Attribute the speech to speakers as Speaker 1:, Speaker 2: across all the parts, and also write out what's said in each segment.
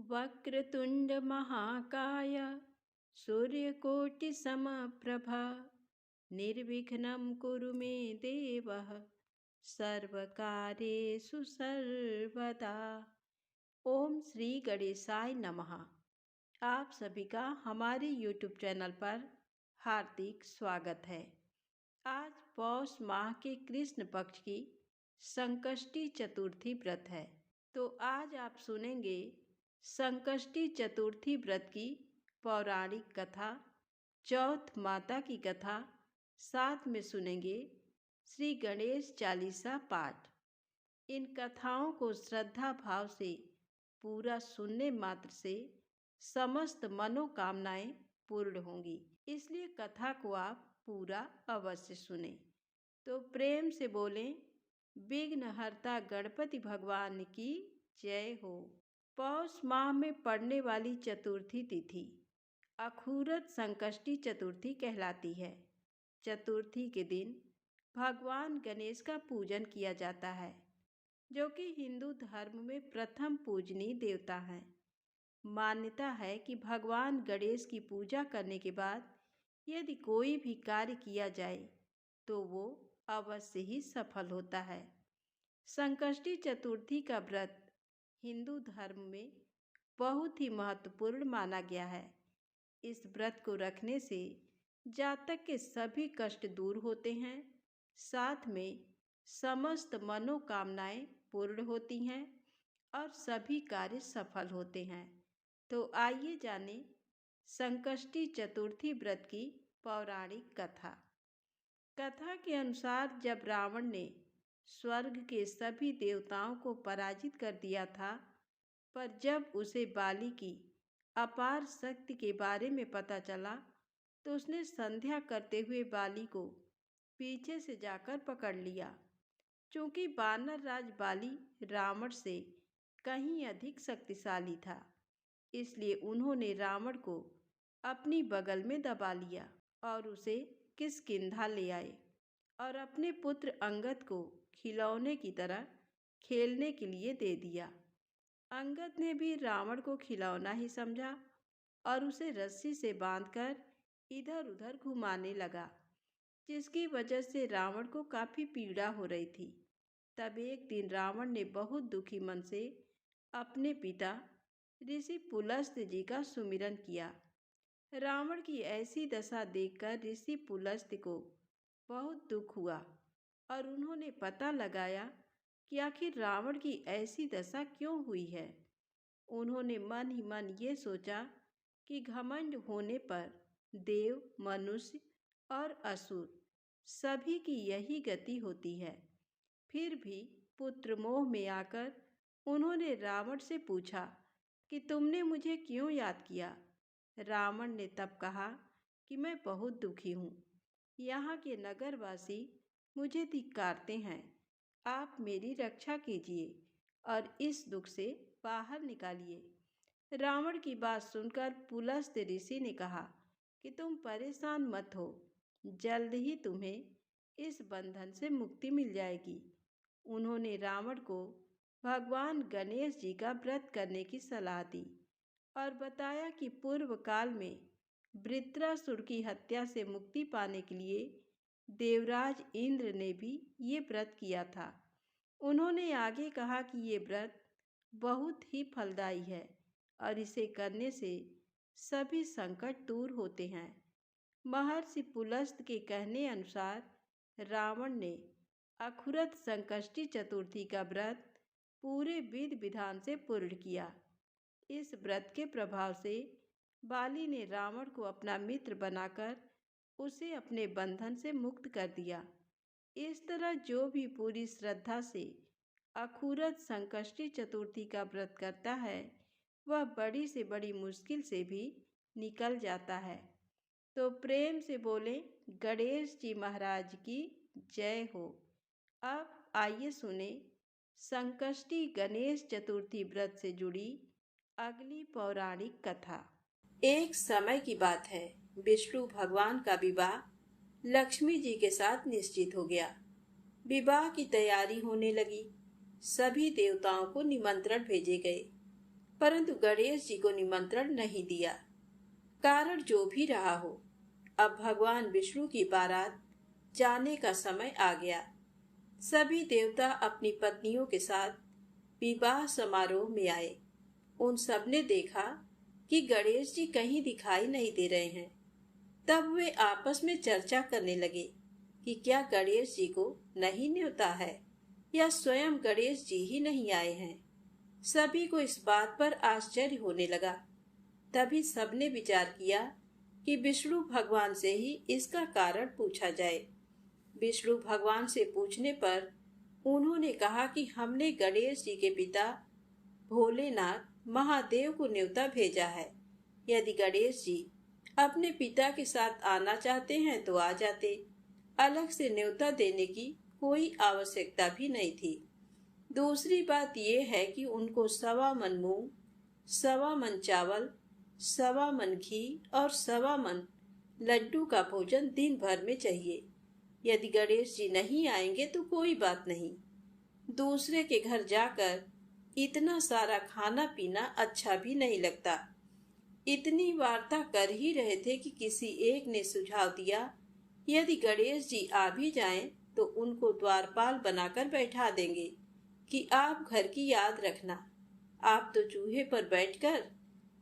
Speaker 1: वक्रतुंड महाकाय सूर्यकोटि समप्रभा निर्विघ्नं कुरु मे देव सर्वकार्येषु सर्वदा। ओम श्री गणेशाय नमः। आप सभी का हमारे YouTube चैनल पर हार्दिक स्वागत है। आज पौष माह के कृष्ण पक्ष की संकष्टी चतुर्थी व्रत है। तो आज आप सुनेंगे संकष्टी चतुर्थी व्रत की पौराणिक कथा, चौथ माता की कथा, साथ में सुनेंगे श्री गणेश चालीसा पाठ। इन कथाओं को श्रद्धा भाव से पूरा सुनने मात्र से समस्त मनोकामनाएं पूर्ण होंगी, इसलिए कथा को आप पूरा अवश्य सुने। तो प्रेम से बोलें, विघ्नहर्ता गणपति भगवान की जय हो। पौष माह में पड़ने वाली चतुर्थी तिथि अखूरत संकष्टी चतुर्थी कहलाती है। चतुर्थी के दिन भगवान गणेश का पूजन किया जाता है, जो कि हिंदू धर्म में प्रथम पूजनीय देवता हैं। मान्यता है कि भगवान गणेश की पूजा करने के बाद यदि कोई भी कार्य किया जाए तो वो अवश्य ही सफल होता है। संकष्टी चतुर्थी का व्रत हिंदू धर्म में बहुत ही महत्वपूर्ण माना गया है। इस व्रत को रखने से जातक के सभी कष्ट दूर होते हैं, साथ में समस्त मनोकामनाएं पूर्ण होती हैं और सभी कार्य सफल होते हैं। तो आइए जानें संकष्टी चतुर्थी व्रत की पौराणिक कथा। कथा के अनुसार जब रावण ने स्वर्ग के सभी देवताओं को पराजित कर दिया था, पर जब उसे बाली की अपार शक्ति के बारे में पता चला तो उसने संध्या करते हुए बाली को पीछे से जाकर पकड़ लिया। चूंकि वानर राज बाली रावण से कहीं अधिक शक्तिशाली था, इसलिए उन्होंने रावण को अपनी बगल में दबा लिया और उसे किष्किंधा ले आए और अपने पुत्र अंगद को खिलौने की तरह खेलने के लिए दे दिया। अंगद ने भी रावण को खिलौना ही समझा और उसे रस्सी से बांधकर इधर उधर घुमाने लगा, जिसकी वजह से रावण को काफ़ी पीड़ा हो रही थी। तब एक दिन रावण ने बहुत दुखी मन से अपने पिता ऋषि पुलस्त्य जी का सुमिरन किया। रावण की ऐसी दशा देखकर ऋषि पुलस्त्य को बहुत दुख हुआ और उन्होंने पता लगाया कि आखिर रावण की ऐसी दशा क्यों हुई है। उन्होंने मन ही मन ये सोचा कि घमंड होने पर देव, मनुष्य और असुर सभी की यही गति होती है। फिर भी पुत्र मोह में आकर उन्होंने रावण से पूछा कि तुमने मुझे क्यों याद किया। रावण ने तब कहा कि मैं बहुत दुखी हूँ, यहाँ के नगरवासी मुझे धिक्कारते हैं, आप मेरी रक्षा कीजिए और इस दुख से बाहर निकालिए। रावण की बात सुनकर पुलस्त्य ऋषि ने कहा कि तुम परेशान मत हो, जल्द ही तुम्हें इस बंधन से मुक्ति मिल जाएगी। उन्होंने रावण को भगवान गणेश जी का व्रत करने की सलाह दी और बताया कि पूर्व काल में वृत्रासुर की हत्या से मुक्ति पाने के लिए देवराज इंद्र ने भी ये व्रत किया था। उन्होंने आगे कहा कि ये व्रत बहुत ही फलदायी है और इसे करने से सभी संकट दूर होते हैं। महर्षि पुलस्त्य के कहने अनुसार रावण ने अखुरत संकष्टी चतुर्थी का व्रत पूरे विधि विधान से पूर्ण किया। इस व्रत के प्रभाव से बाली ने रावण को अपना मित्र बनाकर उसे अपने बंधन से मुक्त कर दिया। इस तरह जो भी पूरी श्रद्धा से अखूरत संकष्टी चतुर्थी का व्रत करता है, वह बड़ी से बड़ी मुश्किल से भी निकल जाता है। तो प्रेम से बोलें, गणेश जी महाराज की जय हो। अब आइए सुने संकष्टी गणेश चतुर्थी व्रत से जुड़ी अगली पौराणिक कथा। एक समय की बात है, विष्णु भगवान का विवाह लक्ष्मी जी के साथ निश्चित हो गया। विवाह की तैयारी होने लगी। सभी देवताओं को निमंत्रण भेजे गए। परंतु गणेश जी को निमंत्रण नहीं दिया। कारण जो भी रहा हो, अब भगवान विष्णु की बारात जाने का समय आ गया। सभी देवता अपनी पत्नियों के साथ विवाह समारोह में आए। उन सब ने देखा कि गणेश जी कहीं दिखाई नहीं दे रहे हैं। तब वे आपस में चर्चा करने लगे कि क्या गणेश जी को नहीं न्योता है या स्वयं गणेश जी ही नहीं आए हैं। सभी को इस बात पर आश्चर्य होने लगा। तभी सबने विचार किया कि विष्णु भगवान से ही इसका कारण पूछा जाए। विष्णु भगवान से पूछने पर उन्होंने कहा कि हमने गणेश जी के पिता भोलेनाथ महादेव को न्योता भेजा है। यदि गणेश जी अपने पिता के साथ आना चाहते हैं तो आ जाते। अलग से न्योता देने की कोई आवश्यकता भी नहीं थी। दूसरी बात यह है कि उनको 1.25 मन मूंग, 1.25 मन चावल, 1.25 मन घी और 1.25 मन लड्डू का भोजन दिन भर में चाहिए। यदि गणेश जी नहीं आएंगे तो कोई बात नहीं। दूसरे के घर जाकर इतना सारा खाना पीना अच्छा भी नहीं लगता। इतनी वार्ता कर ही रहे थे कि किसी एक ने सुझाव दिया, यदि गणेश जी आ भी जाएं तो उनको द्वारपाल बनाकर बैठा देंगे कि आप घर की याद रखना। आप तो चूहे पर बैठकर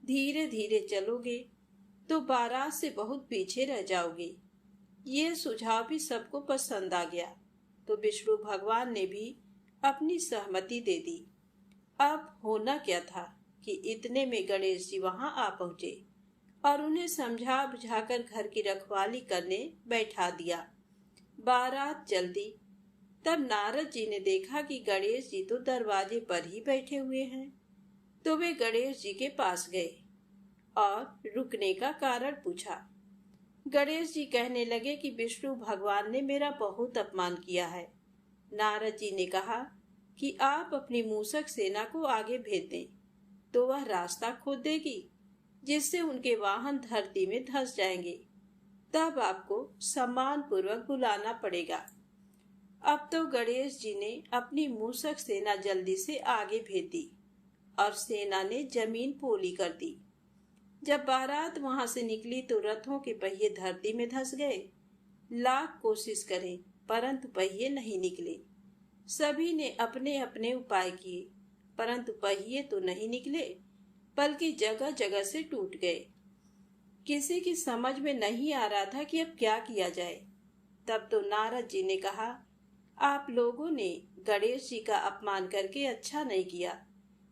Speaker 1: धीरे धीरे चलोगे तो बारात से बहुत पीछे रह जाओगे। ये सुझाव भी सबको पसंद आ गया तो विष्णु भगवान ने भी अपनी सहमति दे दी। अब होना क्या था कि इतने में गणेश जी वहां आ पहुंचे और उन्हें समझा बुझाकर घर की रखवाली करने बैठा दिया। बारात चल दी। तब नारद जी ने देखा कि गणेश जी तो दरवाजे पर ही बैठे हुए हैं। तो वे गणेश जी के पास गए और रुकने का कारण पूछा। गणेश जी कहने लगे कि विष्णु भगवान ने मेरा बहुत अपमान किया है। नारद जी ने कहा कि आप अपनी मूसक सेना को आगे भेज दें तो वह रास्ता खोद देगी, जिससे उनके वाहन धरती में धंस जाएंगे। तब आपको सम्मान पूर्वक बुलाना पड़ेगा। अब तो गणेश जी ने अपनी मूसक सेना जल्दी से आगे भेज दी और सेना ने जमीन पोली कर दी। जब बारात वहां से निकली तो रथों के पहिए धरती में धंस गए। लाख कोशिश करें परंतु पहिए नहीं निकले। सभी ने अपने अपने उपाय किए परंतु पहिए तो नहीं निकले, बल्कि जगह जगह से टूट गए। किसी की समझ में नहीं आ रहा था कि अब क्या किया जाए। तब तो नारद जी ने कहा, आप लोगों ने गणेश जी का अपमान करके अच्छा नहीं किया।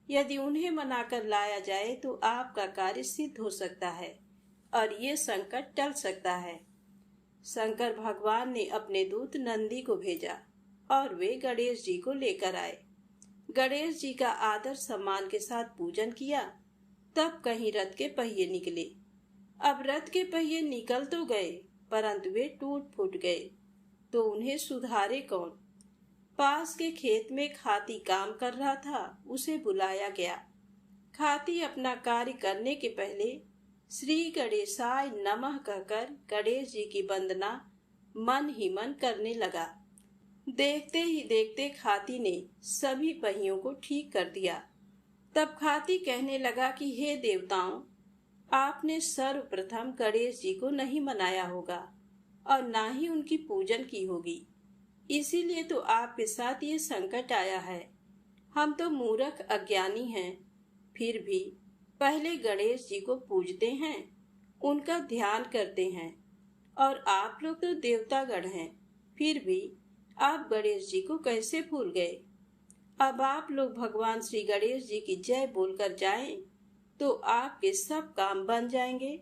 Speaker 1: यदि उन्हें मनाकर लाया जाए तो आपका कार्य सिद्ध हो सकता है और ये संकट टल सकता है। शंकर भगवान ने अपने दूत नंदी को भेजा और वे गणेश जी को लेकर आए। गणेश जी का आदर सम्मान के साथ पूजन किया। तब कहीं रथ के पहिए निकले। अब रथ के पहिए निकल तो गए परंतु वे टूट फूट गए तो उन्हें सुधारे कौन। पास के खेत में खाती काम कर रहा था, उसे बुलाया गया। खाती अपना कार्य करने के पहले श्री गणेशाय नमः कहकर गणेश जी की वंदना मन ही मन करने लगा। देखते ही देखते खाती ने सभी पहियों को ठीक कर दिया। तब खाती कहने लगा कि हे देवताओं, आपने सर्वप्रथम गणेश जी को नहीं मनाया होगा और ना ही उनकी पूजन की होगी, इसीलिए तो आपके साथ ये संकट आया है। हम तो मूर्ख अज्ञानी हैं, फिर भी पहले गणेश जी को पूजते हैं, उनका ध्यान करते हैं और आप लोग तो देवतागण हैं, फिर भी आप गणेश जी को कैसे भूल गए। अब आप लोग भगवान श्री गणेश जी की जय बोलकर जाएं तो आपके सब काम बन जाएंगे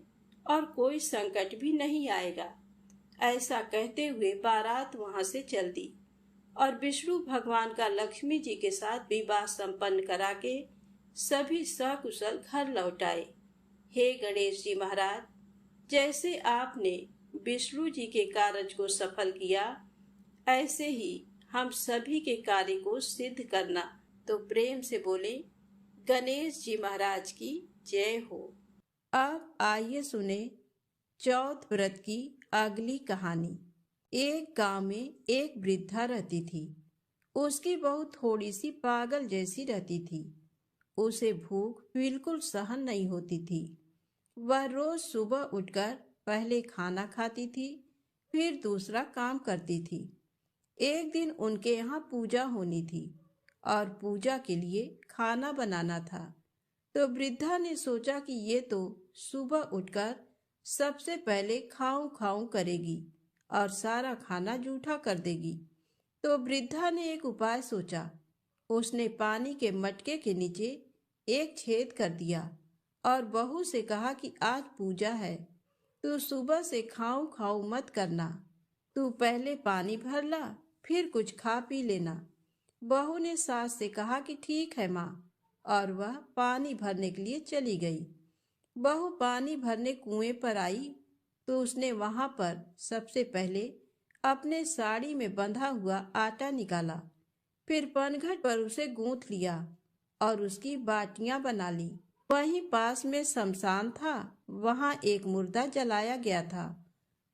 Speaker 1: और कोई संकट भी नहीं आएगा। ऐसा कहते हुए बारात वहां से चल दी और विष्णु भगवान का लक्ष्मी जी के साथ विवाह संपन्न करा के सभी सकुशल घर लौट आए। हे गणेश जी महाराज, जैसे आपने विष्णु जी के कार्य को सफल किया, ऐसे ही हम सभी के कार्य को सिद्ध करना। तो प्रेम से बोले, गणेश जी महाराज की जय हो। अब आइए सुने चौथ व्रत की अगली कहानी। एक गांव में एक वृद्धा रहती थी। उसकी बहू थोड़ी सी पागल जैसी रहती थी। उसे भूख बिल्कुल सहन नहीं होती थी। वह रोज सुबह उठकर पहले खाना खाती थी, फिर दूसरा काम करती थी। एक दिन उनके यहाँ पूजा होनी थी और पूजा के लिए खाना बनाना था। तो वृद्धा ने सोचा कि ये तो सुबह उठकर सबसे पहले खाऊं खाऊं करेगी और सारा खाना जूठा कर देगी। तो वृद्धा ने एक उपाय सोचा। उसने पानी के मटके के नीचे एक छेद कर दिया और बहू से कहा कि आज पूजा है, तू सुबह से खाऊं खाऊं मत करना। तू पहले पानी भर ला, फिर कुछ खा पी लेना। बहू ने सास से कहा कि ठीक है माँ, और वह पानी भरने के लिए चली गई। बहू पानी भरने कुएं पर आई तो उसने वहां पर सबसे पहले अपने साड़ी में बंधा हुआ आटा निकाला, फिर पनघट पर उसे गूंथ लिया और उसकी बाटियां बना ली। वहीं पास में शमशान था, वहां एक मुर्दा जलाया गया था,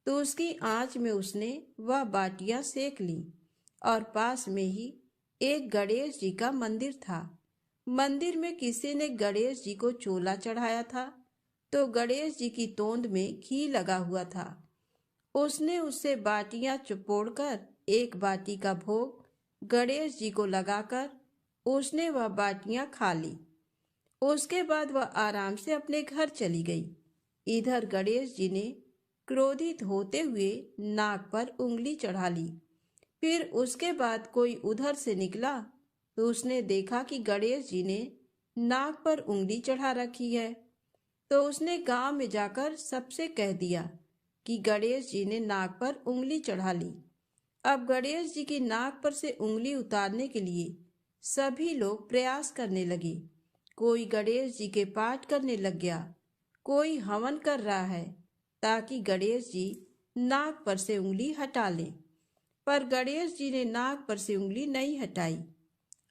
Speaker 1: तो उसकी आंच में उसने वह बाटियां सेक ली। और पास में ही एक गणेश जी का मंदिर था। मंदिर में किसी ने गणेश जी को चोला चढ़ाया था, तो गणेश जी की तोंद में घी लगा हुआ था। उसने उससे बाटियां चुपोड़कर एक बाटी का भोग गणेश जी को लगाकर उसने वह बाटियां खा ली। उसके बाद वह आराम से अपने घर चली गई। इधर गणेश जी ने क्रोधित होते हुए नाक पर उंगली चढ़ा ली। फिर उसके बाद कोई उधर से निकला तो उसने देखा कि गणेश जी ने नाक पर उंगली चढ़ा रखी है। तो उसने गांव में जाकर सबसे कह दिया कि गणेश जी ने नाक पर उंगली चढ़ा ली। अब गणेश जी की नाक पर से उंगली उतारने के लिए सभी लोग प्रयास करने लगे। कोई गणेश जी के पाठ करने लग गया, कोई हवन कर रहा है ताकि गणेश जी नाक पर से उंगली हटा लें, पर गणेश जी ने नाक पर से उंगली नहीं हटाई।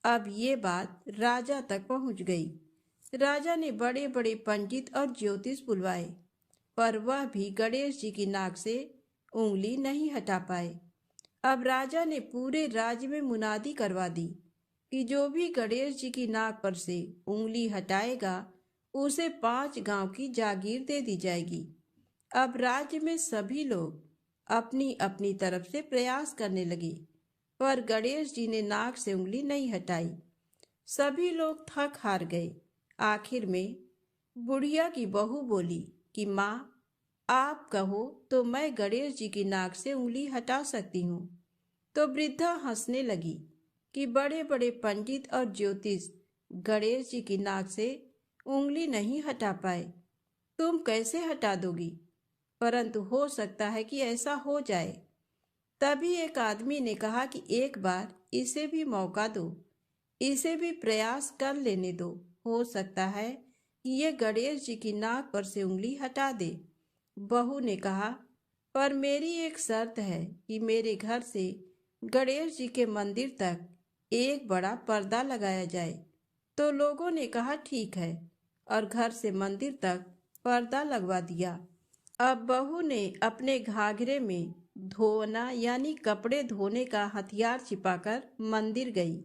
Speaker 1: अब ये बात राजा तक पहुंच गई। राजा ने बड़े बड़े पंडित और ज्योतिष बुलवाए, पर वह भी गणेश जी की नाक से उंगली नहीं हटा पाए। अब राजा ने पूरे राज्य में मुनादी करवा दी कि जो भी गणेश जी की नाक पर से उंगली हटाएगा उसे 5 गांव की जागीर दे दी जाएगी। अब राज्य में सभी लोग अपनी अपनी तरफ से प्रयास करने लगे, पर गणेश जी ने नाक से उंगली नहीं हटाई। सभी लोग थक हार गए। आखिर में बुढ़िया की बहू बोली कि माँ, आप कहो तो मैं गणेश जी की नाक से उंगली हटा सकती हूँ। तो वृद्धा हंसने लगी कि बड़े बड़े पंडित और ज्योतिष गणेश जी की नाक से उंगली नहीं हटा पाए, तुम कैसे हटा दोगी? परंतु हो सकता है कि ऐसा हो जाए। तभी एक आदमी ने कहा कि एक बार इसे भी मौका दो, इसे भी प्रयास कर लेने दो, हो सकता है कि ये गणेश जी की नाक पर से उंगली हटा दे। बहू ने कहा, पर मेरी एक शर्त है कि मेरे घर से गणेश जी के मंदिर तक एक बड़ा पर्दा लगाया जाए। तो लोगों ने कहा ठीक है, और घर से मंदिर तक पर्दा लगवा दिया। अब बहू ने अपने घाघरे में धोना यानी कपड़े धोने का हथियार छिपाकर मंदिर गई।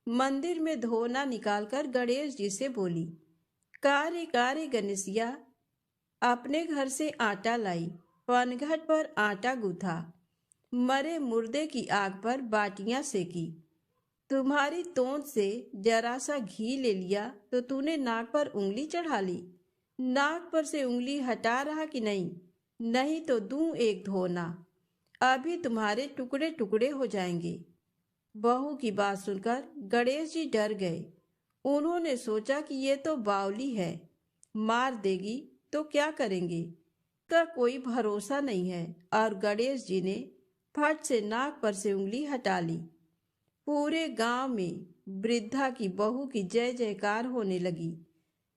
Speaker 1: मंदिर में धोना निकालकर गणेश जी से बोली, कारे कारे गणेशिया, अपने घर से आटा लाई, पनघट पर आटा गूथा, मरे मुर्दे की आग पर बाटियां सेकी, तुम्हारी तोंद से जरा सा घी ले लिया तो तूने नाक पर उंगली चढ़ा ली। नाक पर से उंगली हटा रहा कि नहीं? नहीं तो दूं एक धोना, अभी तुम्हारे टुकड़े टुकड़े हो जाएंगे। बहू की बात सुनकर गणेश जी डर गए। उन्होंने सोचा कि ये तो बावली है, मार देगी तो क्या करेंगे, का कोई भरोसा नहीं है। और गणेश जी ने फट से नाक पर से उंगली हटा ली। पूरे गांव में वृद्धा की बहू की जय जयकार होने लगी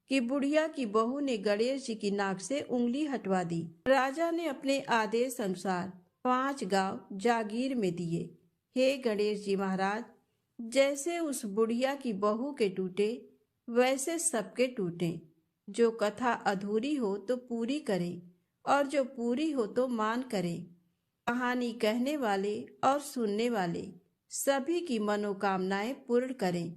Speaker 1: कि बुढ़िया की बहू ने गणेश जी की नाक से उंगली हटवा दी। राजा ने अपने आदेश अनुसार 5 गांव जागीर में दिए। हे गणेश जी महाराज, जैसे उस बुढ़िया की बहू के टूटे वैसे सबके टूटे। जो कथा अधूरी हो तो पूरी करें, और जो पूरी हो तो मान करें। कहानी कहने वाले और सुनने वाले सभी की मनोकामनाएं पूर्ण करें।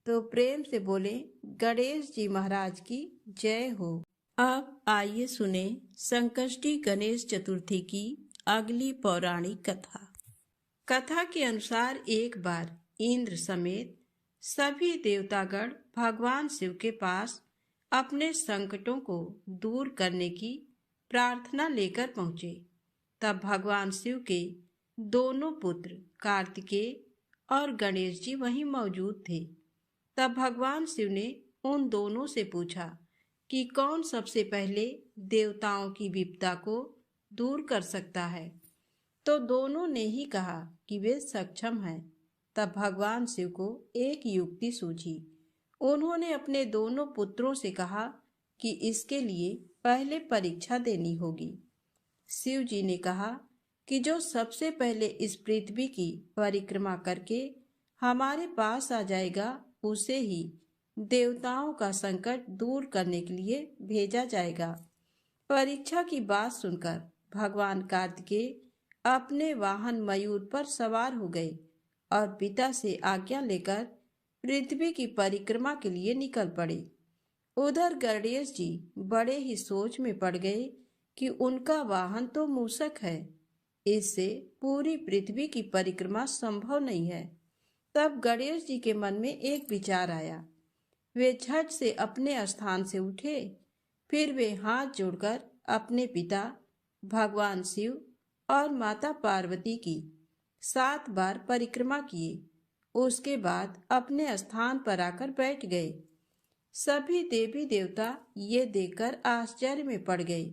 Speaker 1: तो प्रेम से बोले गणेश जी महाराज की जय हो। अब आइए सुने संकष्टी गणेश चतुर्थी की अगली पौराणिक कथा। कथा के अनुसार एक बार इंद्र समेत सभी देवतागण भगवान शिव के पास अपने संकटों को दूर करने की प्रार्थना लेकर पहुंचे। तब भगवान शिव के दोनों पुत्र कार्तिकेय और गणेश जी वहीं मौजूद थे। तब भगवान शिव ने उन दोनों से पूछा कि कौन सबसे पहले देवताओं की विपदा को दूर कर सकता है। तो दोनों ने ही कहा कि वे सक्षम हैं। तब भगवान शिव को एक युक्ति सूझी। उन्होंने अपने दोनों पुत्रों से कहा कि इसके लिए पहले परीक्षा देनी होगी। शिव जी ने कहा कि जो सबसे पहले इस पृथ्वी की परिक्रमा करके हमारे पास आ जाएगा उसे ही देवताओं का संकट दूर करने के लिए भेजा जाएगा। परीक्षा की बात सुनकर भगवान कार्तिकेय अपने वाहन मयूर पर सवार हो गए और पिता से आज्ञा लेकर पृथ्वी की परिक्रमा के लिए निकल पड़े। उधर गणेश जी बड़े ही सोच में पड़ गए कि उनका वाहन तो मूषक है, इससे पूरी पृथ्वी की परिक्रमा संभव नहीं है। तब गणेश जी के मन में एक विचार आया। वे झट से अपने स्थान से उठे। फिर वे हाथ जोड़कर अपने पिता भगवान शिव और माता पार्वती की 7 बार परिक्रमा किए। उसके बाद अपने स्थान पर आकर बैठ गए। सभी देवी देवता ये देखकर आश्चर्य में पड़ गए।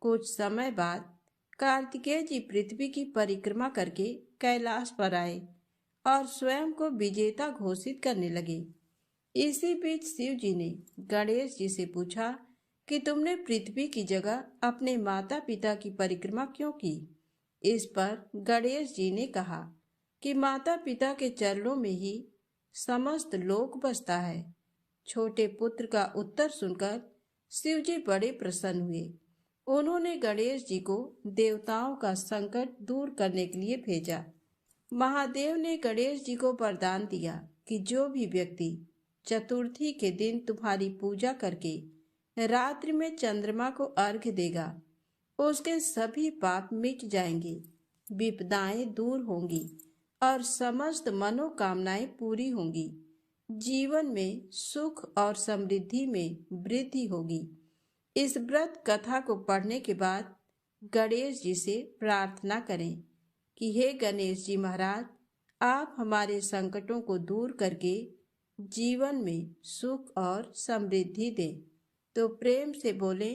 Speaker 1: कुछ समय बाद कार्तिकेय जी पृथ्वी की परिक्रमा करके कैलाश पर आए और स्वयं को विजेता घोषित करने लगे। इसी बीच शिव जी ने गणेश जी से पूछा कि तुमने पृथ्वी की जगह अपने माता पिता की परिक्रमा क्यों की। इस पर गणेश जी ने कहा कि माता पिता के चरणों में ही समस्त लोक बसता है। छोटे पुत्र का उत्तर सुनकर शिव जी बड़े प्रसन्न हुए। उन्होंने गणेश जी को देवताओं का संकट दूर करने के लिए भेजा। महादेव ने गणेश जी को वरदान दिया कि जो भी व्यक्ति चतुर्थी के दिन तुम्हारी पूजा करके रात्रि में चंद्रमा को अर्घ्य देगा, उसके सभी पाप मिट जाएंगे, विपदाएं दूर होंगी और समस्त मनोकामनाएं पूरी होंगी। जीवन में सुख और समृद्धि में वृद्धि होगी। इस व्रत कथा को पढ़ने के बाद गणेश जी से प्रार्थना करें कि हे गणेश जी महाराज, आप हमारे संकटों को दूर करके जीवन में सुख और समृद्धि दें। तो प्रेम से बोले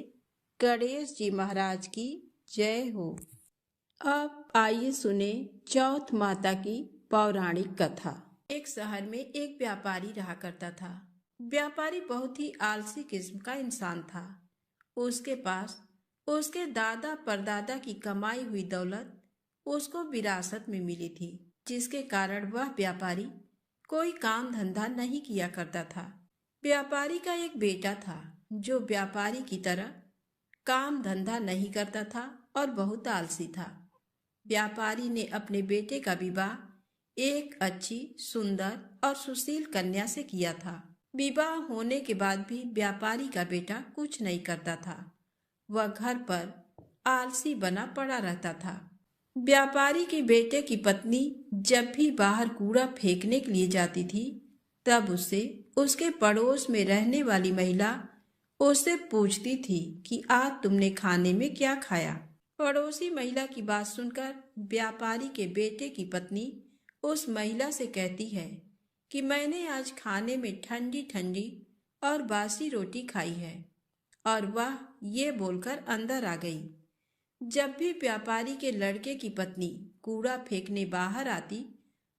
Speaker 1: गणेश जी महाराज की जय हो। अब आइए सुने चौथ माता की पौराणिक कथा। एक शहर में एक व्यापारी रहा करता था। व्यापारी बहुत ही आलसी किस्म का इंसान था। उसके पास उसके दादा परदादा की कमाई हुई दौलत उसको विरासत में मिली थी, जिसके कारण वह व्यापारी कोई काम धंधा नहीं किया करता था। व्यापारी का एक बेटा था जो व्यापारी की तरह काम धंधा नहीं करता था और बहुत आलसी था। व्यापारी ने अपने बेटे का विवाह एक अच्छी, सुंदर और सुशील कन्या से किया था। विवाह होने के बाद भी व्यापारी का बेटा कुछ नहीं करता था। वह घर पर आलसी बना पड़ा रहता था। व्यापारी के बेटे की पत्नी जब भी बाहर कूड़ा फेंकने के लिए जाती थी, तब उससे उसके पड़ोस में रहने वाली महिला उससे पूछती थी कि आज तुमने खाने में क्या खाया। पड़ोसी महिला की बात सुनकर व्यापारी के बेटे की पत्नी उस महिला से कहती है कि मैंने आज खाने में ठंडी ठंडी और बासी रोटी खाई है, और वह ये बोलकर अंदर आ गई। जब भी व्यापारी के लड़के की पत्नी कूड़ा फेंकने बाहर आती,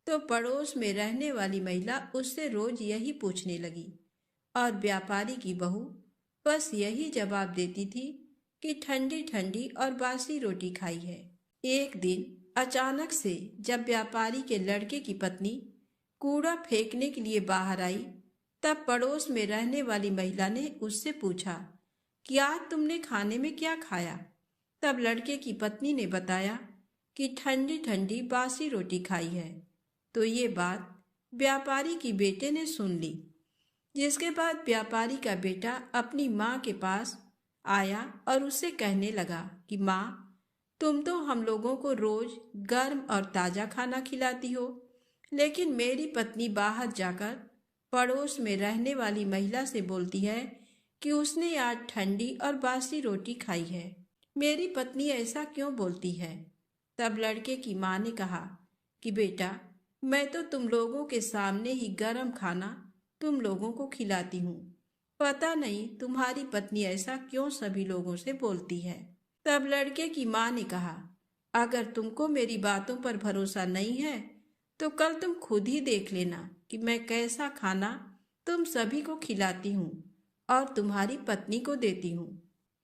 Speaker 1: तो पड़ोस में रहने वाली महिला उससे रोज यही पूछने लगी, और व्यापारी की बहू बस यही जवाब देती थी कि ठंडी ठंडी और बासी रोटी खाई है। एक दिन अचानक से जब व्यापारी के लड़के की पत्नी कूड़ा फेंकने के लिए बाहर आई, तब पड़ोस में रहने वाली महिला ने उससे पूछा कि आज तुमने खाने में क्या खाया। तब लड़के की पत्नी ने बताया कि ठंडी ठंडी बासी रोटी खाई है। तो ये बात व्यापारी की बेटे ने सुन ली। जिसके बाद व्यापारी का बेटा अपनी माँ के पास आया और उससे कहने लगा कि माँ, तुम तो हम लोगों को रोज गर्म और ताज़ा खाना खिलाती हो, लेकिन मेरी पत्नी बाहर जाकर पड़ोस में रहने वाली महिला से बोलती है कि उसने आज ठंडी और बासी रोटी खाई है। मेरी पत्नी ऐसा क्यों बोलती है? तब लड़के की माँ ने कहा कि बेटा, मैं तो तुम लोगों के सामने ही गर्म खाना तुम लोगों को खिलाती हूँ। पता नहीं तुम्हारी पत्नी ऐसा क्यों सभी लोगों से बोलती है। तब लड़के की माँ ने कहा, अगर तुमको मेरी बातों पर भरोसा नहीं है तो कल तुम खुद ही देख लेना कि मैं कैसा खाना तुम सभी को खिलाती हूँ और तुम्हारी पत्नी को देती हूँ।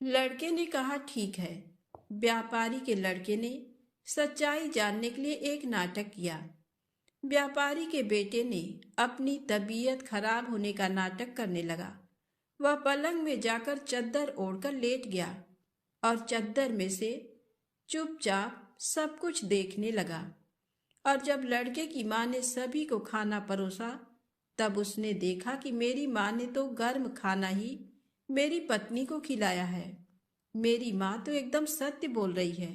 Speaker 1: लड़के ने कहा, ठीक है। व्यापारी के लड़के ने सच्चाई जानने के लिए एक नाटक किया। व्यापारी के बेटे ने अपनी तबीयत खराब होने का नाटक करने लगा। वह पलंग में जाकर चद्दर ओढ़कर लेट गया और चद्दर में से चुपचाप सब कुछ देखने लगा। और जब लड़के की माँ ने सभी को खाना परोसा, तब उसने देखा कि मेरी माँ ने तो गर्म खाना ही मेरी पत्नी को खिलाया है। मेरी माँ तो एकदम सत्य बोल रही है।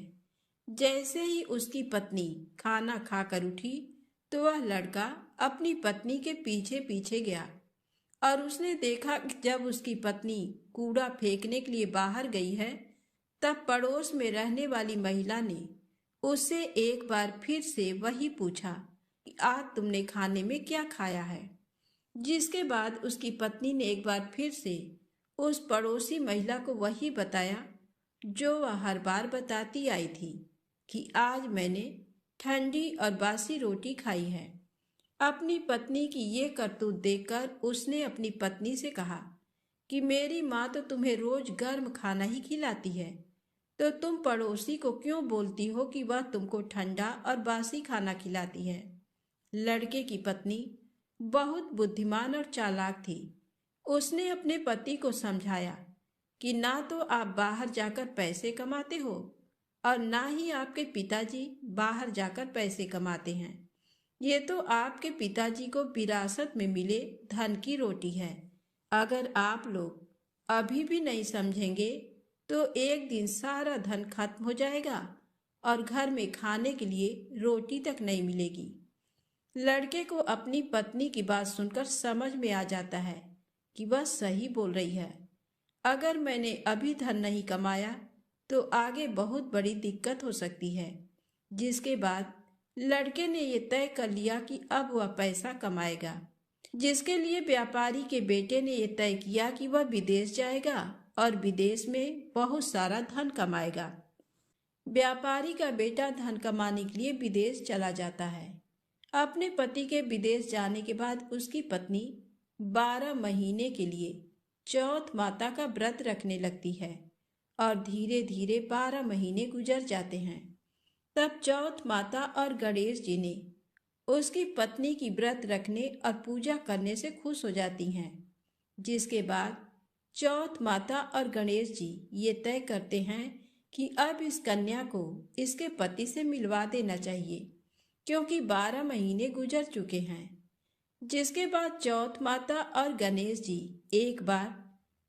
Speaker 1: जैसे ही उसकी पत्नी खाना खाकर उठी तो वह लड़का अपनी पत्नी के पीछे पीछे गया और उसने देखा कि जब उसकी पत्नी कूड़ा फेंकने के लिए बाहर गई है, तब पड़ोस में रहने वाली महिला ने उससे एक बार फिर से वही पूछा कि आज तुमने खाने में क्या खाया है। जिसके बाद उसकी पत्नी ने एक बार फिर से उस पड़ोसी महिला को वही बताया जो वह हर बार बताती आई थी कि आज मैंने ठंडी और बासी रोटी खाई है। अपनी पत्नी की ये करतूत देखकर उसने अपनी पत्नी से कहा कि मेरी माँ तो तुम्हें रोज गर्म खाना ही खिलाती है, तो तुम पड़ोसी को क्यों बोलती हो कि वह तुमको ठंडा और बासी खाना खिलाती है। लड़के की पत्नी बहुत बुद्धिमान और चालाक थी। उसने अपने पति को समझाया कि ना तो आप बाहर जाकर पैसे कमाते हो और ना ही आपके पिताजी बाहर जाकर पैसे कमाते हैं। ये तो आपके पिताजी को विरासत में मिले धन की रोटी है। अगर आप लोग अभी भी नहीं समझेंगे तो एक दिन सारा धन खत्म हो जाएगा और घर में खाने के लिए रोटी तक नहीं मिलेगी। लड़के को अपनी पत्नी की बात सुनकर समझ में आ जाता है कि वह सही बोल रही है। अगर मैंने अभी धन नहीं कमाया तो आगे बहुत बड़ी दिक्कत हो सकती है। जिसके बाद लड़के ने ये तय कर लिया कि अब वह पैसा कमाएगा, जिसके लिए व्यापारी के बेटे ने ये तय किया कि वह विदेश जाएगा और विदेश में बहुत सारा धन कमाएगा। व्यापारी का बेटा धन कमाने के लिए विदेश चला जाता है। अपने पति के विदेश जाने के बाद उसकी पत्नी 12 महीने के लिए चौथ माता का व्रत रखने लगती है और धीरे धीरे 12 महीने गुजर जाते हैं। तब चौथ माता और गणेश जी ने उसकी पत्नी की व्रत रखने और पूजा करने से खुश हो जाती हैं। जिसके बाद चौथ माता और गणेश जी ये तय करते हैं कि अब इस कन्या को इसके पति से मिलवा देना चाहिए, क्योंकि 12 महीने गुजर चुके हैं। जिसके बाद चौथ माता और गणेश जी एक बार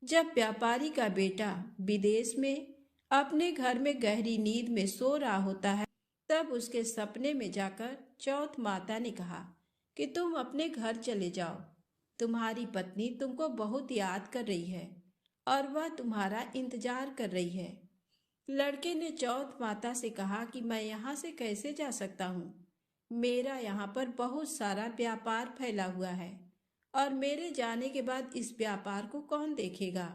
Speaker 1: जब व्यापारी का बेटा विदेश में अपने घर में गहरी नींद में सो रहा होता है, तब उसके सपने में जाकर चौथ माता ने कहा कि तुम अपने घर चले जाओ, तुम्हारी पत्नी तुमको बहुत याद कर रही है और वह तुम्हारा इंतजार कर रही है। लड़के ने चौथ माता से कहा कि मैं यहाँ से कैसे जा सकता हूँ, मेरा यहाँ पर बहुत सारा व्यापार फैला हुआ है और मेरे जाने के बाद इस व्यापार को कौन देखेगा।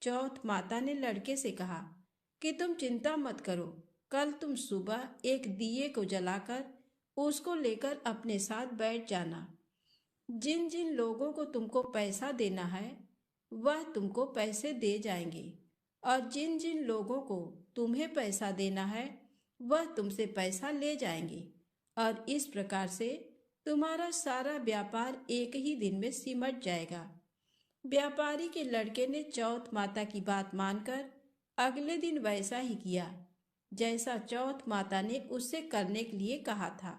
Speaker 1: चौथ माता ने लड़के से कहा कि तुम चिंता मत करो, कल तुम सुबह एक दिए को जलाकर उसको लेकर अपने साथ बैठ जाना। जिन जिन लोगों को तुमको पैसा देना है वह तुमको पैसे दे जाएंगे और जिन जिन लोगों को तुम्हें पैसा देना है वह तुमसे पैसा ले जाएंगे और इस प्रकार से तुम्हारा सारा व्यापार एक ही दिन में सिमट जाएगा। व्यापारी के लड़के ने चौथ माता की बात मानकर अगले दिन वैसा ही किया जैसा चौथ माता ने उससे करने के लिए कहा था।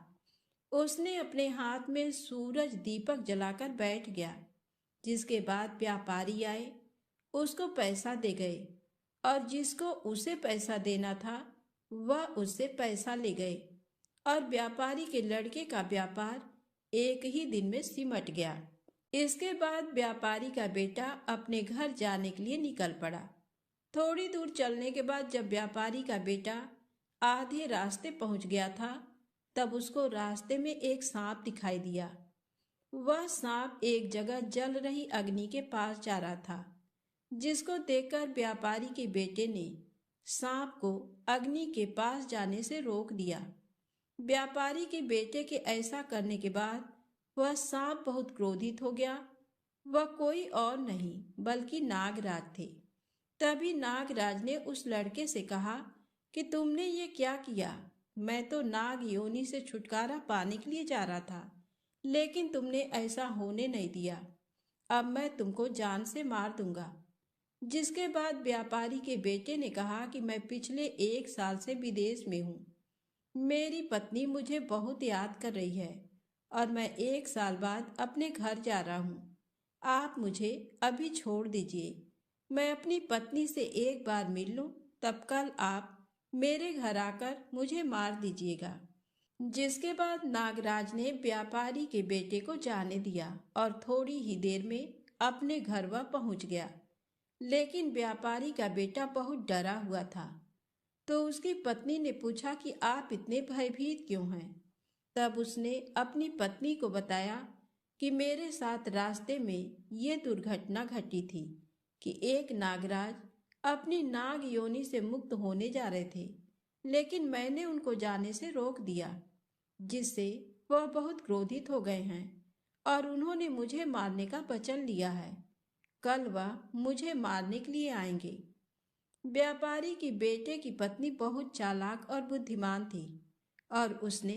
Speaker 1: उसने अपने हाथ में सूरज दीपक जलाकर बैठ गया। जिसके बाद व्यापारी आए, उसको पैसा दे गए और जिसको उसे पैसा देना था वह उससे पैसा ले गए और व्यापारी के लड़के का व्यापार एक ही दिन में सिमट गया। इसके बाद व्यापारी का बेटा अपने घर जाने के लिए निकल पड़ा। थोड़ी दूर चलने के बाद जब व्यापारी का बेटा आधे रास्ते पहुंच गया था, तब उसको रास्ते में एक सांप दिखाई दिया। वह सांप एक जगह जल रही अग्नि के पास जा रहा था, जिसको देखकर व्यापारी के बेटे ने सांप को अग्नि के पास जाने से रोक दिया। व्यापारी के बेटे के ऐसा करने के बाद वह सांप बहुत क्रोधित हो गया। वह कोई और नहीं बल्कि नागराज थे। तभी नागराज ने उस लड़के से कहा कि तुमने ये क्या किया? मैं तो नाग योनि से छुटकारा पाने के लिए जा रहा था, लेकिन तुमने ऐसा होने नहीं दिया। अब मैं तुमको जान से मार दूंगा। जिसके बाद व्यापारी के बेटे ने कहा कि मैं पिछले 1 साल से विदेश में हूँ। मेरी पत्नी मुझे बहुत याद कर रही है और मैं 1 साल बाद अपने घर जा रहा हूँ। आप मुझे अभी छोड़ दीजिए। मैं अपनी पत्नी से एक बार मिल लूँ, तब कल आप मेरे घर आकर मुझे मार दीजिएगा। जिसके बाद नागराज ने व्यापारी के बेटे को जाने दिया और थोड़ी ही देर में अपने घर वह पहुंच गया। लेकिन व्यापारी का बेटा बहुत डरा हुआ था। तो उसकी पत्नी ने पूछा कि आप इतने भयभीत क्यों हैं? तब उसने अपनी पत्नी को बताया कि मेरे साथ रास्ते में ये दुर्घटना घटी थी कि एक नागराज अपनी नाग योनि से मुक्त होने जा रहे थे, लेकिन मैंने उनको जाने से रोक दिया, जिससे वह बहुत क्रोधित हो गए हैं और उन्होंने मुझे मारने का वचन लिया है। कल वह मुझे मारने के लिए आएंगे। व्यापारी की बेटे की पत्नी बहुत चालाक और बुद्धिमान थी और उसने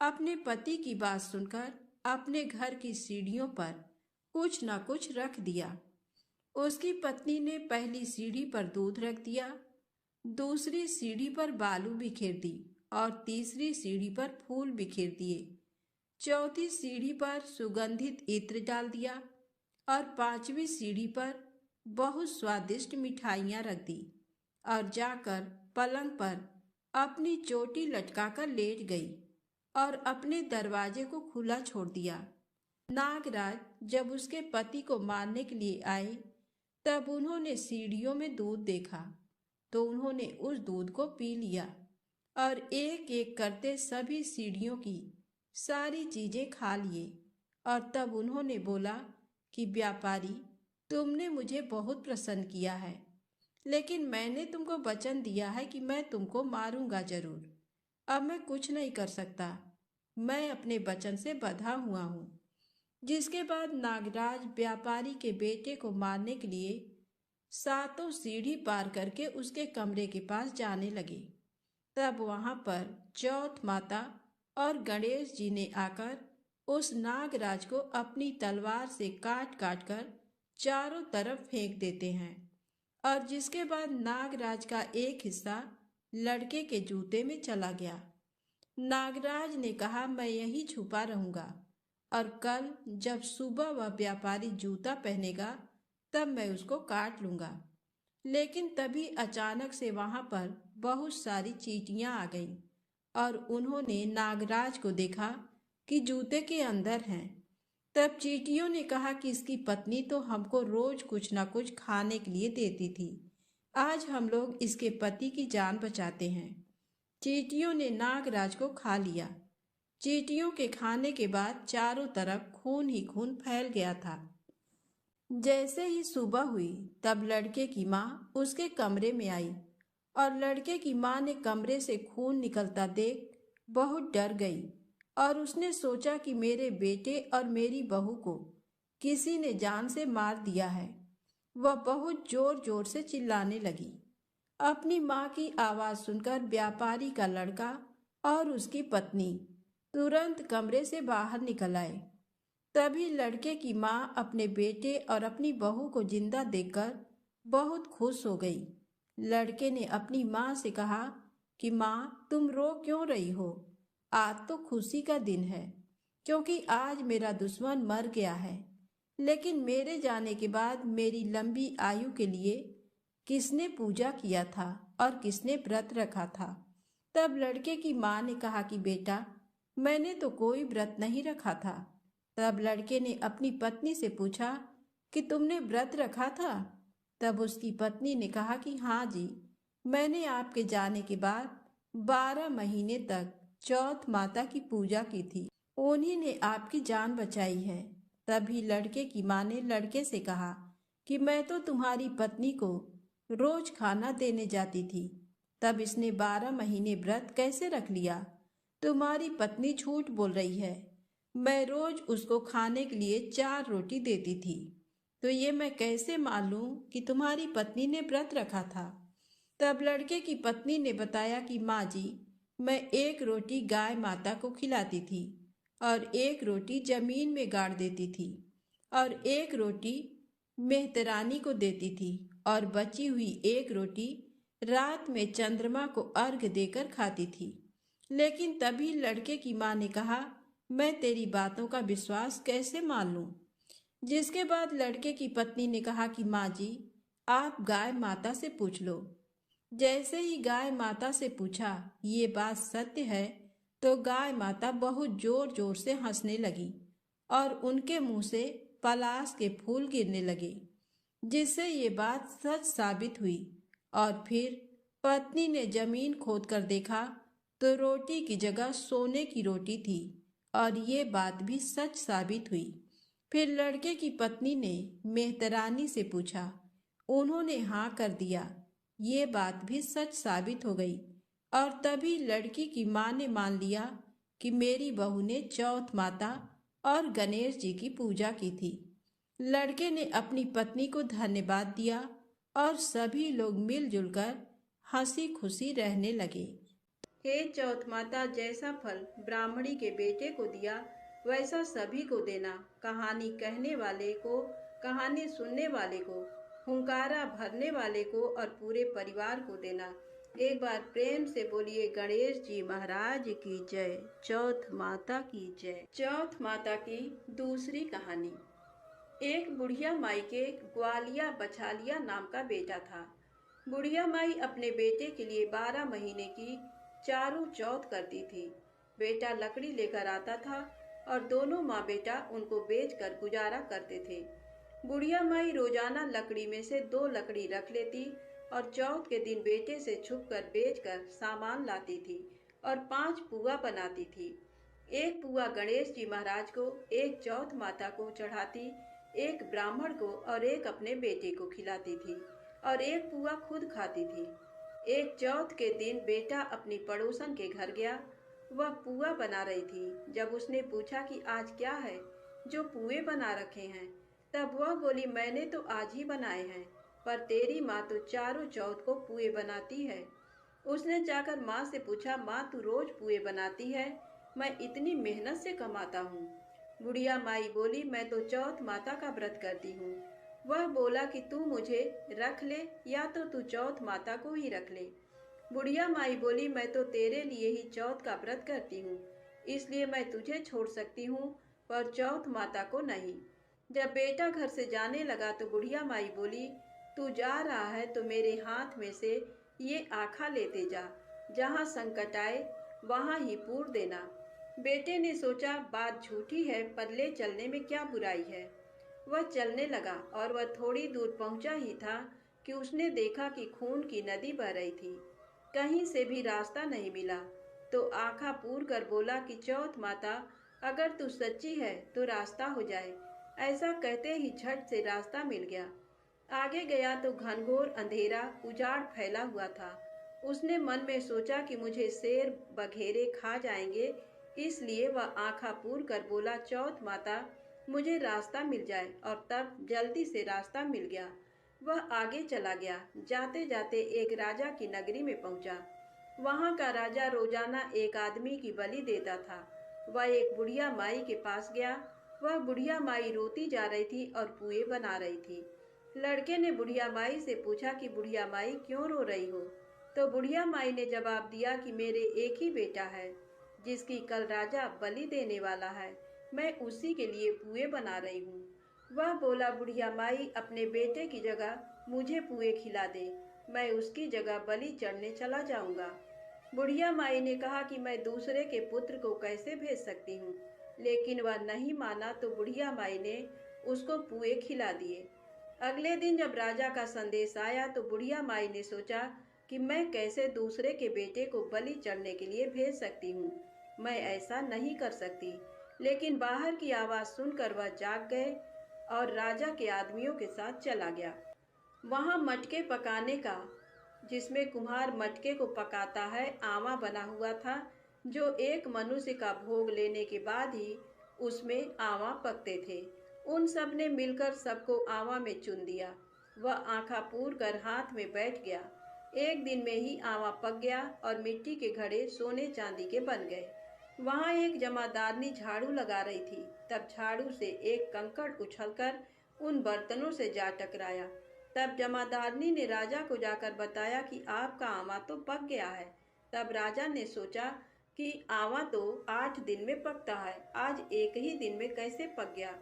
Speaker 1: अपने पति की बात सुनकर अपने घर की सीढ़ियों पर कुछ न कुछ रख दिया। उसकी पत्नी ने पहली सीढ़ी पर दूध रख दिया, दूसरी सीढ़ी पर बालू बिखेर दी और तीसरी सीढ़ी पर फूल बिखेर दिए। चौथी सीढ़ी पर सुगंधित इत्र डाल दिया और 5वीं सीढ़ी पर बहुत स्वादिष्ट मिठाइयाँ रख दी और जाकर पलंग पर अपनी चोटी लटकाकर लेट गई और अपने दरवाजे को खुला छोड़ दिया। नागराज जब उसके पति को मारने के लिए आए, तब उन्होंने सीढ़ियों में दूध देखा, तो उन्होंने उस दूध को पी लिया और एक एक करते सभी सीढ़ियों की सारी चीजें खा लिए। और तब उन्होंने बोला कि व्यापारी, तुमने मुझे बहुत प्रसन्न किया है, लेकिन मैंने तुमको वचन दिया है कि मैं तुमको मारूंगा जरूर। अब मैं कुछ नहीं कर सकता, मैं अपने वचन से बंधा हुआ हूँ। जिसके बाद नागराज व्यापारी के बेटे को मारने के लिए 7 सीढ़ी पार करके उसके कमरे के पास जाने लगे। तब वहां पर चौथ माता और गणेश जी ने आकर उस नागराज को अपनी तलवार से काट काट कर चारों तरफ फेंक देते हैं और जिसके बाद नागराज का एक हिस्सा लड़के के जूते में चला गया। नागराज ने कहा, मैं यहीं छुपा रहूंगा और कल जब सुबह वह व्यापारी जूता पहनेगा तब मैं उसको काट लूंगा। लेकिन तभी अचानक से वहां पर बहुत सारी चींटियां आ गईं और उन्होंने नागराज को देखा कि जूते के अंदर हैं। तब चींटियों ने कहा कि इसकी पत्नी तो हमको रोज कुछ ना कुछ खाने के लिए देती थी, आज हम लोग इसके पति की जान बचाते हैं। चींटियों ने नागराज को खा लिया। चींटियों के खाने के बाद चारों तरफ खून ही खून फैल गया था। जैसे ही सुबह हुई तब लड़के की माँ उसके कमरे में आई और लड़के की माँ ने कमरे से खून निकलता देख बहुत डर गई और उसने सोचा कि मेरे बेटे और मेरी बहू को किसी ने जान से मार दिया है। वह बहुत जोर जोर से चिल्लाने लगी। अपनी माँ की आवाज़ सुनकर व्यापारी का लड़का और उसकी पत्नी तुरंत कमरे से बाहर निकल आए। तभी लड़के की माँ अपने बेटे और अपनी बहू को जिंदा देखकर बहुत खुश हो गई। लड़के ने अपनी माँ से कहा कि माँ, तुम रो क्यों रही हो? आज तो खुशी का दिन है, क्योंकि आज मेरा दुश्मन मर गया है। लेकिन मेरे जाने के बाद मेरी लंबी आयु के लिए किसने पूजा किया था और किसने व्रत रखा था? तब लड़के की माँ ने कहा कि बेटा, मैंने तो कोई व्रत नहीं रखा था। तब लड़के ने अपनी पत्नी से पूछा कि तुमने व्रत रखा था? तब उसकी पत्नी ने कहा कि हाँ जी, मैंने आपके जाने के बाद 12 महीने तक चौथ माता की पूजा की थी। उन्हीं ने आपकी जान बचाई है। तभी लड़के की माँ ने लड़के से कहा कि मैं तो तुम्हारी पत्नी को रोज खाना देने जाती थी, तब इसने 12 महीने व्रत कैसे रख लिया? तुम्हारी पत्नी झूठ बोल रही है। मैं रोज उसको खाने के लिए 4 रोटी देती थी, तो ये मैं कैसे मान लूं कि तुम्हारी पत्नी ने व्रत रखा था? तब लड़के की पत्नी ने बताया कि माँ जी, मैं 1 रोटी गाय माता को खिलाती थी और 1 रोटी जमीन में गाड़ देती थी और 1 रोटी मेहतरानी को देती थी और बची हुई 1 रोटी रात में चंद्रमा को अर्घ देकर खाती थी। लेकिन तभी लड़के की माँ ने कहा, मैं तेरी बातों का विश्वास कैसे मान लूं? जिसके बाद लड़के की पत्नी ने कहा कि माँ जी, आप गाय माता से पूछ लो। जैसे ही गाय माता से पूछा ये बात सत्य है, तो गाय माता बहुत जोर जोर से हंसने लगी और उनके मुंह से पलाश के फूल गिरने लगे, जिससे ये बात सच साबित हुई। और फिर पत्नी ने जमीन खोदकर देखा तो रोटी की जगह सोने की रोटी थी और ये बात भी सच साबित हुई। फिर लड़के की पत्नी ने मेहतरानी से पूछा, उन्होंने हाँ कर दिया। ये बात भी सच साबित हो गई और तभी लड़की की माँ ने मान लिया कि मेरी बहू ने चौथ माता और गणेश जी की पूजा की थी। लड़के ने अपनी पत्नी को धन्यवाद दिया और सभी लोग मिलजुल कर हंसी खुशी रहने लगे। हे चौथ माता, जैसा फल ब्राह्मणी के बेटे को दिया वैसा सभी को देना। कहानी कहने वाले को, कहानी सुनने वाले को, हुंकारा भरने वाले को और पूरे परिवार को देना। एक बार प्रेम से बोलिए गणेश जी महाराज की जय, चौथ माता की जय। चौथ माता की दूसरी कहानी। एक बुढ़िया माई के ग्वालिया बछालिया नाम का बेटा था। बुढ़िया माई अपने बेटे के लिए 12 महीने की चारों चौथ करती थी। बेटा लकड़ी लेकर आता था और दोनों माँ बेटा उनको बेचकर गुजारा करते थे। बुढ़िया माई रोजाना लकड़ी में से 2 लकड़ी रख लेती और चौथ के दिन बेटे से छुपकर बेचकर सामान लाती थी और 5 पुआ बनाती थी। एक पुआ गणेश जी महाराज को, एक चौथ माता को चढ़ाती, एक ब्राह्मण को और एक अपने बेटे को खिलाती थी और एक पुआ खुद खाती थी। एक चौथ के दिन बेटा अपनी पड़ोसन के घर गया। वह पुआ बना रही थी। जब उसने पूछा कि आज क्या है जो पुए बना रखे हैं, तब वह बोली, मैंने तो आज ही बनाए हैं, पर तेरी माँ तो चारों चौथ को पुए बनाती है। उसने जाकर माँ से पूछा, माँ तू रोज पुए बनाती है, मैं इतनी मेहनत से कमाता हूँ। बुढ़िया माई बोली, मैं तो चौथ माता का व्रत करती हूँ। वह बोला कि तू मुझे रख ले या तो तू चौथ माता को ही रख ले। बुढ़िया माई बोली, मैं तो तेरे लिए ही चौथ का व्रत करती हूँ, इसलिए मैं तुझे छोड़ सकती हूँ, पर चौथ माता को नहीं। जब बेटा घर से जाने लगा तो बुढ़िया माई बोली, तू जा रहा है तो मेरे हाथ में से ये आखा लेते जा, जहाँ संकट आए वहाँ ही पूर देना। बेटे ने सोचा बात झूठी है, पर ले चलने में क्या बुराई है। वह चलने लगा और वह थोड़ी दूर पहुंचा ही था कि उसने देखा कि खून की नदी बह रही थी। कहीं से भी रास्ता नहीं मिला, तो आँखा पूर कर बोला कि चौथ माता, अगर तू सच्ची है तो रास्ता हो जाए। ऐसा कहते ही झट से रास्ता मिल गया। आगे गया तो घनघोर अंधेरा उजाड़ फैला हुआ था। उसने मन में सोचा कि मुझे शेर बघेरे खा जाएंगे, इसलिए वह आँखा पूर कर बोला, चौथ माता मुझे रास्ता मिल जाए, और तब जल्दी से रास्ता मिल गया। वह आगे चला गया। जाते जाते एक राजा की नगरी में पहुंचा। वहां का राजा रोजाना एक आदमी की बलि देता था। वह एक बुढ़िया माई के पास गया। वह बुढ़िया माई रोती जा रही थी और पुए बना रही थी। लड़के ने बुढ़िया माई से पूछा कि बुढ़िया माई क्यों रो रही हो? तो बुढ़िया माई ने जवाब दिया कि मेरे एक ही बेटा है, जिसकी कल राजा बलि देने वाला है, मैं उसी के लिए पुए बना रही हूँ। वह बोला, बुढ़िया माई अपने बेटे की जगह मुझे पुए खिला दे, मैं उसकी जगह बलि चढ़ने चला जाऊंगा। बुढ़िया माई ने कहा कि मैं दूसरे के पुत्र को कैसे भेज सकती हूँ, लेकिन वह नहीं माना तो बुढ़िया माई ने उसको पुए खिला दिए। अगले दिन जब राजा का संदेश आया तो बुढ़िया माई ने सोचा कि मैं कैसे दूसरे के बेटे को बलि चढ़ने के लिए भेज सकती हूँ, मैं ऐसा नहीं कर सकती। लेकिन बाहर की आवाज़ सुनकर वह जाग गए और राजा के आदमियों के साथ चला गया। वहाँ मटके पकाने का, जिसमें कुम्हार मटके को पकाता है, आवा बना हुआ था, जो एक मनुष्य का भोग लेने के बाद ही उसमें आवा पकते थे। उन सब ने मिलकर सबको आवा में चुन दिया। वह आँखा पूर कर हाथ में बैठ गया। एक दिन में ही आवा पक गया और मिट्टी के घड़े सोने चांदी के बन गए। वहाँ एक जमादारनी झाड़ू लगा रही थी। तब झाड़ू से एक कंकड़ उछलकर उन बर्तनों से जा टकराया। तब जमादारनी ने राजा को जाकर बताया कि आपका आवा तो पक गया है। तब राजा ने सोचा कि आवा तो 8 दिन में पकता है, आज एक ही दिन में कैसे पक गया।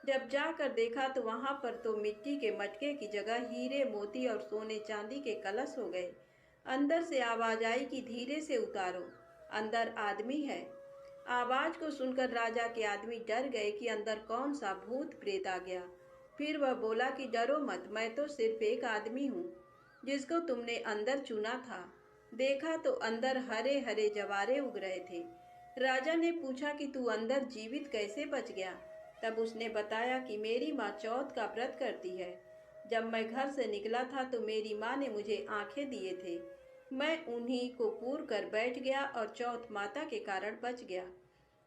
Speaker 1: जब जाकर देखा तो वहाँ पर तो मिट्टी के मटके की जगह हीरे मोती और सोने चांदी के कलश हो गए। अंदर से आवाज आई कि धीरे से उतारो, अंदर आदमी है। आवाज को सुनकर राजा के आदमी डर गए कि अंदर कौन सा भूत प्रेत आ गया। फिर वह बोला कि डरो मत, मैं तो सिर्फ एक आदमी हूँ जिसको तुमने अंदर चुना था। देखा तो अंदर हरे हरे जवारे उग रहे थे। राजा ने पूछा कि तू अंदर जीवित कैसे बच गया। तब उसने बताया कि मेरी माँ चौथ का व्रत करती है। जब मैं घर से निकला था तो मेरी माँ ने मुझे आंखें दिए थे, मैं उन्हीं को पूर कर बैठ गया और चौथ माता के कारण बच गया।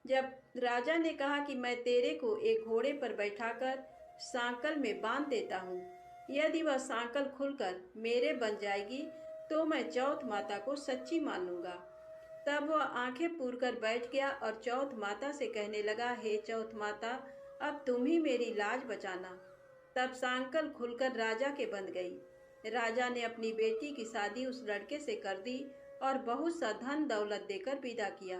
Speaker 1: जब राजा ने कहा कि मैं तेरे को एक घोड़े पर बैठाकर सांकल में बांध देता हूँ, यदि वह सांकल खुलकर मेरे बन जाएगी तो मैं चौथ माता को सच्ची मान लूँगा। तब वह आंखें पूर कर बैठ गया और चौथ माता से कहने लगा, हे चौथ माता, अब तुम ही मेरी लाज बचाना। तब सांकल खुलकर राजा के बंध गई। राजा ने अपनी बेटी की शादी उस लड़के से कर दी और बहुत सा धन दौलत देकर विदा किया।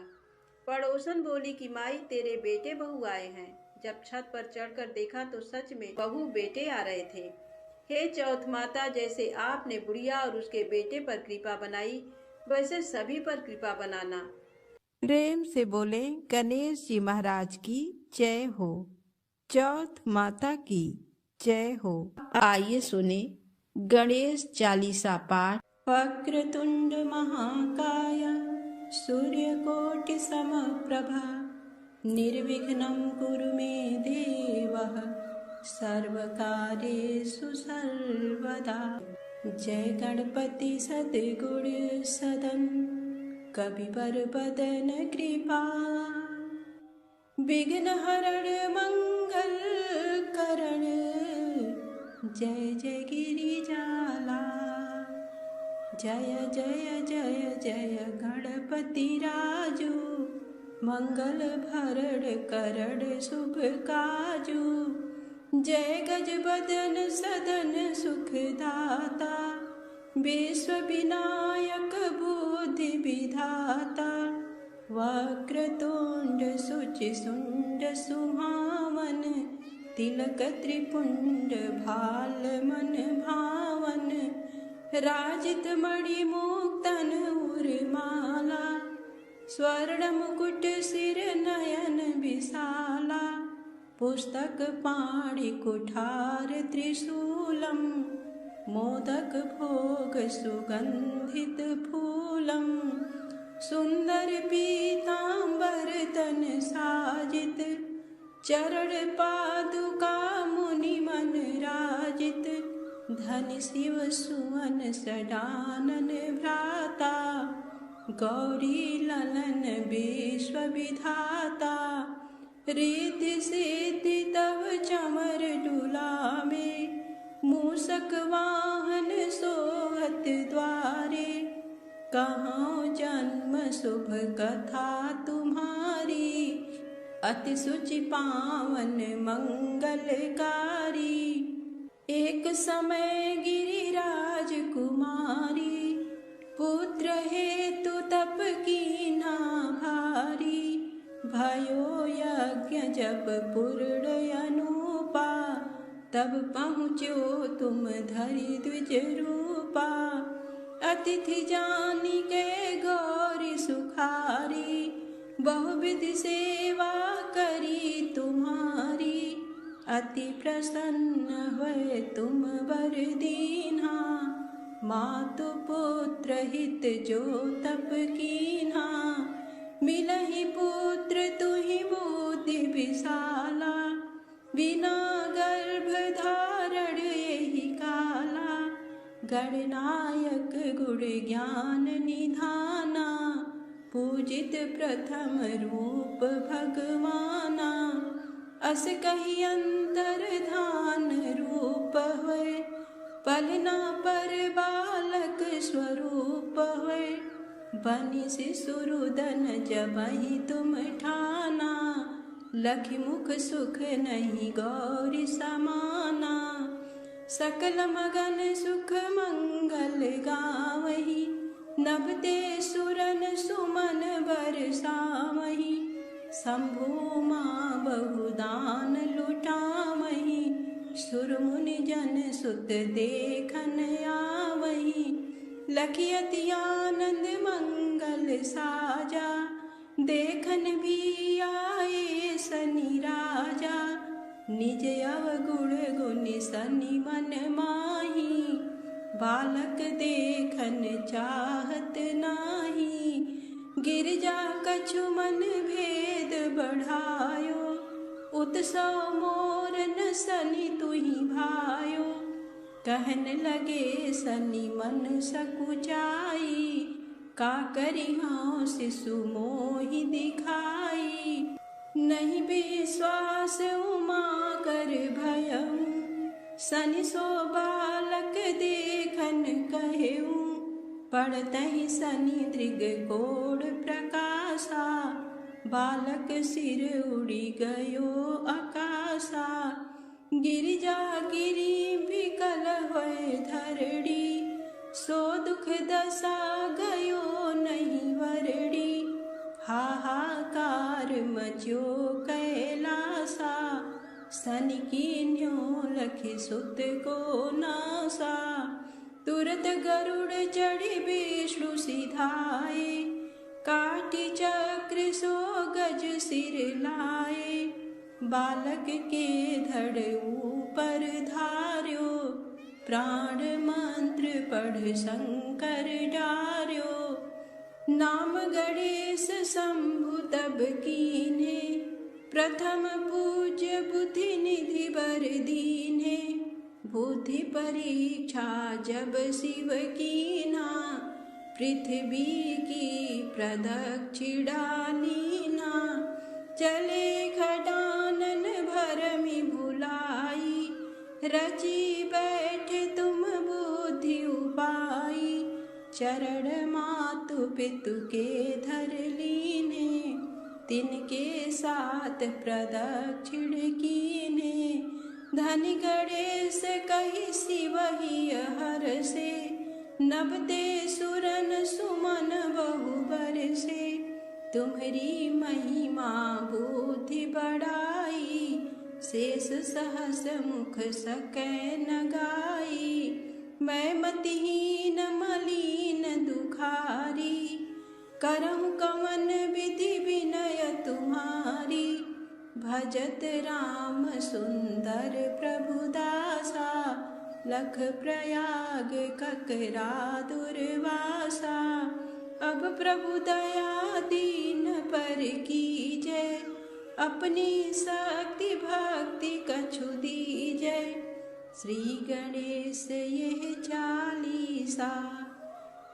Speaker 1: पड़ोसन बोली कि माई तेरे बेटे बहू आए हैं। जब छत पर चढ़कर देखा तो सच में बहू बेटे आ रहे थे। हे चौथ माता, जैसे आपने बुढ़िया और उसके बेटे पर कृपा बनाई, वैसे सभी पर कृपा बनाना।
Speaker 2: प्रेम से बोले गणेश जी महाराज की जय हो, चौथ माता की जय हो।
Speaker 1: आइए सुने गणेश चालीसा पाठ। वक्रतुंड महाकाय सूर्यकोटि समप्रभा निर्विघ्नं कुरु मे देव सर्वकार्येषु सर्वदा। जय गणपति सद्गुण सदन कविवर बदन कृपा विघ्न हरण मंगल करण जय जय गिरिजाला। जय जय जय जय गणपति राजू मंगल भरण करण शुभ काजू। जय गज बदन सदन सुखदाता विश्व विनायक बुद्धि विधाता। वक्रतुंड शुचि सुंड सुहावन तिलक त्रिपुंड भाल मन भावन। राजित मणि मुक्तन उर्माला स्वर्ण मुकुट सिर नयन विशाला। पुस्तक पाणि कुठार त्रिशूलम मोदक भोग सुगंधित फूलम। सुंदर पीतांबर तन साजित चरण पादुका मुनि मन राजित। धन शिव सुवन सडानन भ्राता गौरी ललन विश्व विधाता। रिद्धि सिद्धि तव चमर डुलावे मूषक वाहन सोहत द्वारे। कहाँ जन्म शुभ कथा तुम्हारी अति सुचि पावन मंगलकारी। एक समय गिरिराज कुमारी पुत्र हेतु तप कीना भारी।
Speaker 2: भयो यज्ञ जब पूर्ण अनुपा, तब पहुँचो तुम धरि द्विज रूपा। अतिथि जानी के गौरी सुखारी, बहुविधि सेवा करी तुम्हारी। अति प्रसन्न हुए तुम वर दीन्हा, मातु पुत्र हित जो तप कीन्हा। मिलहि पुत्र तुहि बुद्धि विशाला, बिना गर्भ धारण एहि काला। गणनायक गुण ज्ञान निधाना, पूजित प्रथम रूप भगवाना। अस कहि अंतर ध्यान रूप हुए, पलना पर बालक स्वरूप हुए। बनि शिशुरुदन जबहि तुम ठाना, लखि मुख सुख नहीं गौरी समाना। सकल मगन सुख मंगल गावही, नभते सुरन सुमन बरसावही। शंभु माँ बहुदान लुटावही, सुर मुनि जन सुत देखन आवही। लखि अति आनंद मंगल साजा, देखन भी आए सनि राजा। निज अवगुण गुनि सनि मन माही, बालक देखन चाहत नाही। गिरजा कछु मन भेद बढ़ायो, उत्सव मोर न सनि तुहि भायो। कहन लगे सनि मन सकुचाई, का करिहौं शिशु मोहि दिखाई। नहीं विश्वास उमा कर भयउ, सनि सो बालक देखन कहेउ। पड़तहि सनि दृग कोड प्रकाशा, बालक सिर उड़ि गयो आकाशा। गिरिजा गिरि विकल होय धरड़ी, सो दुख दशा गयो नहीं वरड़ी। हाहाकार मच्यो कैलासा, सनि कीन्ह्यो लखि सुत को नासा। तुरत गरुड़ चढ़ि विष्णु सिधाए, काटी चक्र सो गज सिर लाए। बालक के धड़ ऊपर धार्यो, प्राण मंत्र पढ़ शंकर डार्यो। नाम गणेश शंभु तब कीन्हे, प्रथम पूज्य बुद्धि निधि बर दीन्हे। बुद्धि परीक्षा जब शिव कीना, पृथ्वी की प्रदक्षिणा लीना। चले खडानन भरमि भुलाई, रची बैठे तुम बुद्धि उपाई। चरण मातु पितु के धर लीने, तिनके साथ प्रदक्षिण कीने। धनि गणेश कहि शिवहि हरषे, नभते सुरन सुमन बहु बरसे। तुम्हरी महिमा बुद्धि बढ़ाई, शेष सहस मुख सकै न गाई। मैं मतिहीन मलिन दुखारी, करहु कवन विधि विनय तुम्हारी। भजत राम सुंदर प्रभु दासा, लख प्रयाग ककरा दुर्वासा। अब प्रभु दया दीन पर कीजय, अपनी शक्ति भक्ति कछु दीजय। श्री गणेश यह चालीसा,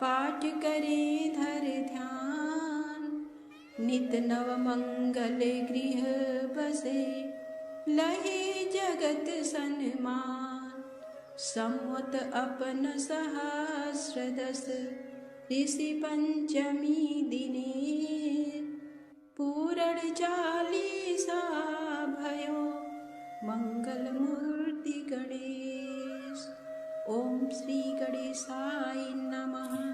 Speaker 2: पाठ करें धर ध्यान। नित नव मंगल गृह बसे, लहे जगत सन्मान। संवत अपन सहस्र दस, ऋषि पंचमी दिने। पूरण चालीसा भयो, मंगल मूर्ति गणेश। ओम श्री गणेशाय नमः।